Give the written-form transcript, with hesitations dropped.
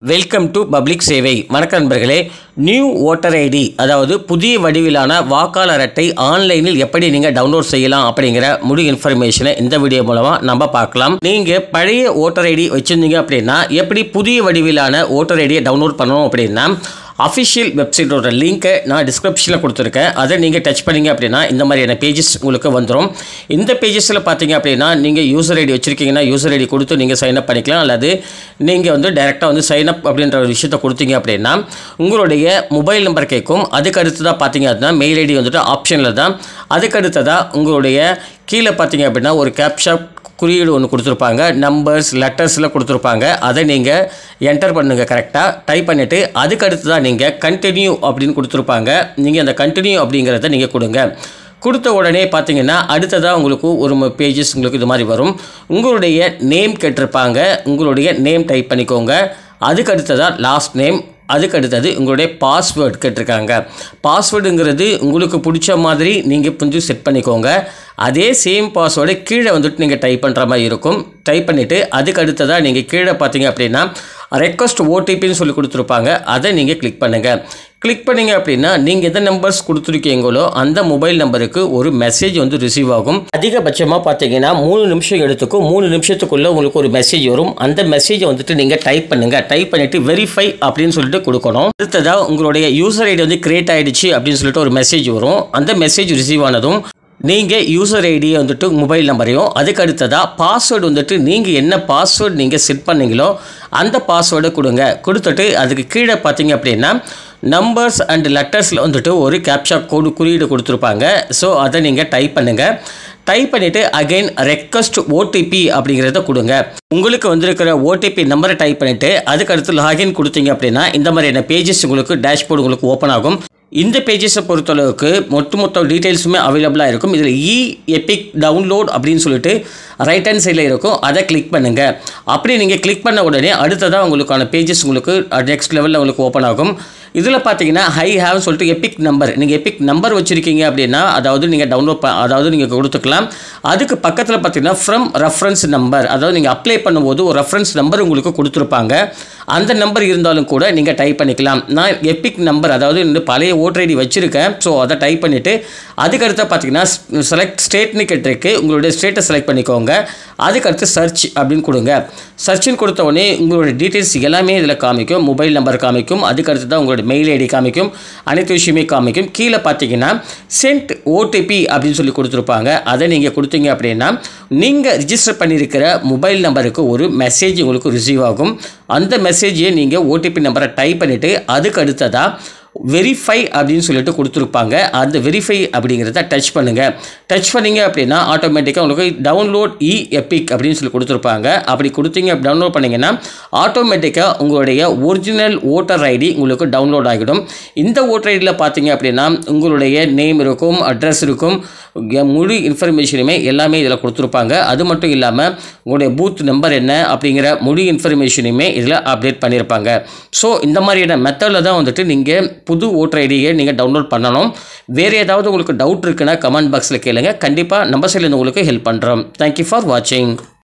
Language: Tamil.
வெல்கம் டு பப்ளிக் சேவை. வணக்கம் நண்பர்களே. நியூ ஓட்டர் ஐடி அதாவது புதிய வடிவிலான வாக்காளர் அட்டை ஆன்லைனில் எப்படி நீங்கள் டவுன்லோட் செய்யலாம் அப்படிங்கிற முழு இன்ஃபர்மேஷனை இந்த வீடியோ மூலமாக நம்ம பார்க்கலாம். நீங்கள் பழைய ஓட்டர் ஐடி வச்சுருந்தீங்க அப்படின்னா எப்படி புதிய வடிவிலான ஓட்டர் ஐடியை டவுன்லோட் பண்ணணும் அப்படின்னா அஃபிஷியல் வெப்சைட்டோட லிங்க்கை நான் டிஸ்கிரிப்ஷனில் கொடுத்துருக்கேன். அதை நீங்கள் டச் பண்ணிங்க அப்படின்னா இந்த மாதிரியான பேஜஸ் உங்களுக்கு வந்துடும். இந்த பேஜஸில் பார்த்தீங்க அப்படின்னா நீங்கள் யூசர் ஐடி வச்சுருக்கீங்கன்னா யூசர் ஐடி கொடுத்து நீங்கள் சைன்அப் பண்ணிக்கலாம். அல்லது நீங்கள் டைரெக்டாக சைன்அப் அப்படின்ற ஒரு விஷயத்தை கொடுத்தீங்க அப்படின்னா உங்களுடைய மொபைல் நம்பர் கேட்கும். அதுக்கு அடுத்ததாக பார்த்தீங்க அப்படின்னா மெயில் ஐடி ஆப்ஷனில் தான். அதுக்கு அடுத்ததாக உங்களுடைய கீழே பார்த்தீங்க அப்படின்னா ஒரு கேப்ஷா குறியீடு ஒன்று கொடுத்துருப்பாங்க. நம்பர்ஸ் லெட்டர்ஸில் கொடுத்துருப்பாங்க. அதை நீங்கள் என்டர் பண்ணுங்கள். கரெக்டாக டைப் பண்ணிவிட்டு அதுக்கு அடுத்து தான் நீங்கள் கண்டினியூ அப்படின்னு கொடுத்துருப்பாங்க. நீங்கள் அந்த கண்டினியூ அப்படிங்கிறத நீங்கள் கொடுங்க. கொடுத்த உடனே பார்த்தீங்கன்னா அடுத்ததாக உங்களுக்கு ஒரு பேஜஸ் உங்களுக்கு இது மாதிரி வரும். உங்களுடைய நேம் கேட்டிருப்பாங்க. உங்களுடைய நேம் டைப் பண்ணிக்கோங்க. அதுக்கு அடுத்ததாக லாஸ்ட் நேம். அதுக்கு அடுத்தது உங்களுடைய பாஸ்வேர்டு கேட்டிருக்காங்க. பாஸ்வேர்டுங்கிறது உங்களுக்கு பிடிச்ச மாதிரி நீங்கள் கொஞ்சம் செட் பண்ணிக்கோங்க. அதே சேம் பாஸ்வேர்டை கீழே நீங்கள் டைப் பண்ணுற மாதிரி இருக்கும். டைப் பண்ணிவிட்டு அதுக்கு அடுத்ததாக நீங்கள் கீழே பார்த்தீங்க அப்படின்னா ரெக்வஸ்ட் ஓடிபின்னு சொல்லி கொடுத்துருப்பாங்க. அதை நீங்கள் கிளிக் பண்ணுங்கள். கிளிக் பண்ணிங்க அப்படின்னா நீங்கள் எந்த நம்பர்ஸ் கொடுத்துருக்கீங்களோ அந்த மொபைல் நம்பருக்கு ஒரு மெசேஜ் ரிசீவ் ஆகும். அதிகபட்சமாக பார்த்தீங்கன்னா 3 நிமிஷம் எடுத்துக்கும். 3 நிமிஷத்துக்குள்ளே உங்களுக்கு ஒரு மெசேஜ் வரும். அந்த மெசேஜை நீங்கள் டைப் பண்ணுங்கள். டைப் பண்ணிவிட்டு வெரிஃபை அப்படின்னு சொல்லிட்டு கொடுக்கணும். அடுத்ததாக உங்களுடைய யூசர் ஐடி கிரியேட் ஆகிடுச்சு அப்படின்னு சொல்லிட்டு ஒரு மெசேஜ் வரும். அந்த மெசேஜ் ரிசீவ் ஆனதும் நீங்கள் யூசர் ஐடியை மொபைல் நம்பரையும் அதுக்கு அடுத்ததாக பாஸ்வேர்டு நீங்கள் என்ன பாஸ்வேர்டு நீங்கள் செட் பண்ணீங்களோ அந்த பாஸ்வேர்டை கொடுங்க. கொடுத்துட்டு அதுக்கு கீழே பார்த்தீங்க அப்படின்னா நம்பர்ஸ் அண்ட் லெட்டர்ஸில் ஒரு கேப்ஷா கோடு குறியீடு கொடுத்துருப்பாங்க. ஸோ அதை நீங்கள் டைப் பண்ணுங்கள். டைப் பண்ணிவிட்டு அகைன் ரெக்வஸ்ட் ஓடிபி அப்படிங்கிறத கொடுங்க. உங்களுக்கு வந்திருக்கிற ஓடிபி நம்பரை டைப் பண்ணிவிட்டு அதுக்கு அடுத்து லாகின் கொடுத்தீங்க அப்படின்னா இந்த மாதிரியான பேஜஸ் உங்களுக்கு டேஷ்போர்டு உங்களுக்கு ஓப்பன் ஆகும். இந்த பேஜஸை பொறுத்தளவுக்கு மொத்த டீட்டெயில்ஸுமே அவைலபிளாக இருக்கும். இதில் எபிக் டவுன்லோட் அப்படின்னு சொல்லிட்டு ரைட் ஹேண்ட் சைடில் இருக்கும். அதை கிளிக் பண்ணுங்கள். அப்படி நீங்கள் கிளிக் பண்ண உடனே அடுத்ததாக உங்களுக்கான பேஜஸ் உங்களுக்கு நெக்ஸ்ட் லெவலில் உங்களுக்கு ஓப்பன் ஆகும். இதில் பார்த்தீங்கன்னா ஐ ஹேவ் சொல்லிட்டு எபிக் நம்பர். நீங்கள் எபிக் நம்பர் வச்சுருக்கீங்க அப்படின்னா நீங்கள் டவுன்லோட் நீங்கள் கொடுத்துக்கலாம். அதுக்கு பக்கத்தில் பார்த்தீங்கன்னா ஃப்ரம் ரெஃபரன்ஸ் நம்பர், அதாவது நீங்கள் அப்ளை பண்ணும்போது ஒரு ரெஃபரன்ஸ் நம்பர் உங்களுக்கு கொடுத்துருப்பாங்க. அந்த நம்பர் இருந்தாலும் கூட நீங்கள் டைப் பண்ணிக்கலாம். நான் எபிக் நம்பர் அதாவது பழைய ஓட்டர் ஐடி வச்சுருக்கேன். ஸோ அதை டைப் பண்ணிவிட்டு அதுக்கடுத்து பார்த்தீங்கன்னா செலக்ட் ஸ்டேட்னு கேட்டிருக்கு. உங்களுடைய ஸ்டேட்டை செலக்ட் பண்ணிக்கோங்க. அதுக்கடுத்து சர்ச் அப்படின்னு கொடுங்க. சர்ச்சின்னு கொடுத்த உடனே உங்களுடைய டீட்டெயில்ஸ் எல்லாமே இதில் காமிக்கும். மொபைல் நம்பர் காமிக்கும். அதுக்கடுத்து தான் உங்களுடைய மெயில் ஐடி காமிக்கும். அனைத்து விஷயமே காமிக்கும். கீழே பார்த்தீங்கன்னா சென்ட் ஓடிபி அப்படின்னு சொல்லி கொடுத்துருப்பாங்க. அதை நீங்கள் கொடுத்தீங்க அப்படின்னா நீங்கள் ரிஜிஸ்டர் பண்ணியிருக்கிற மொபைல் நம்பருக்கு ஒரு மெசேஜ் உங்களுக்கு ரிசீவ் ஆகும். அந்த மெசேஜை நீங்கள் ஓடிபி நம்பரை டைப் பண்ணிவிட்டு அதுக்கு அடுத்ததாக வெரிஃபை அப்படின்னு சொல்லிட்டு கொடுத்துருப்பாங்க. அந்த வெரிஃபை அப்படிங்கிறத டச் பண்ணுங்கள். டச் பண்ணிங்க அப்படின்னா ஆட்டோமேட்டிக்காக உங்களுக்கு டவுன்லோட் எபிக் அப்படின்னு சொல்லி கொடுத்துருப்பாங்க. அப்படி கொடுத்தீங்க டவுன்லோட் பண்ணிங்கன்னா ஆட்டோமேட்டிக்காக உங்களுடைய ஒரிஜினல் ஓட்டர் ஐடி உங்களுக்கு டவுன்லோட் ஆகிடும். இந்த ஓட்டர் ஐடியில் பார்த்தீங்க அப்படின்னா உங்களுடைய நேம் இருக்கும், அட்ரஸ் இருக்கும், முழு இன்ஃபர்மேஷனுமே எல்லாமே இதில் கொடுத்துருப்பாங்க. அது மட்டும் இல்லாமல் உங்களுடைய பூத் நம்பர் என்ன அப்படிங்கிற முழு இன்ஃபர்மேஷனுமே இதில் அப்டேட் பண்ணியிருப்பாங்க. ஸோ இந்த மாதிரியான மெத்தடில் தான் நீங்கள் புது ஓட்டர் ஐடியை நீங்கள் டவுன்லோட் பண்ணணும். வேறு ஏதாவது உங்களுக்கு டவுட் இருக்குன்னா கமெண்ட் பாக்ஸில் கேளுங்க. கண்டிப்பாக நம்ம சைட்லேருந்து உங்களுக்கு ஹெல்ப் பண்ணுறோம். தேங்க்யூ ஃபார் வாட்சிங்.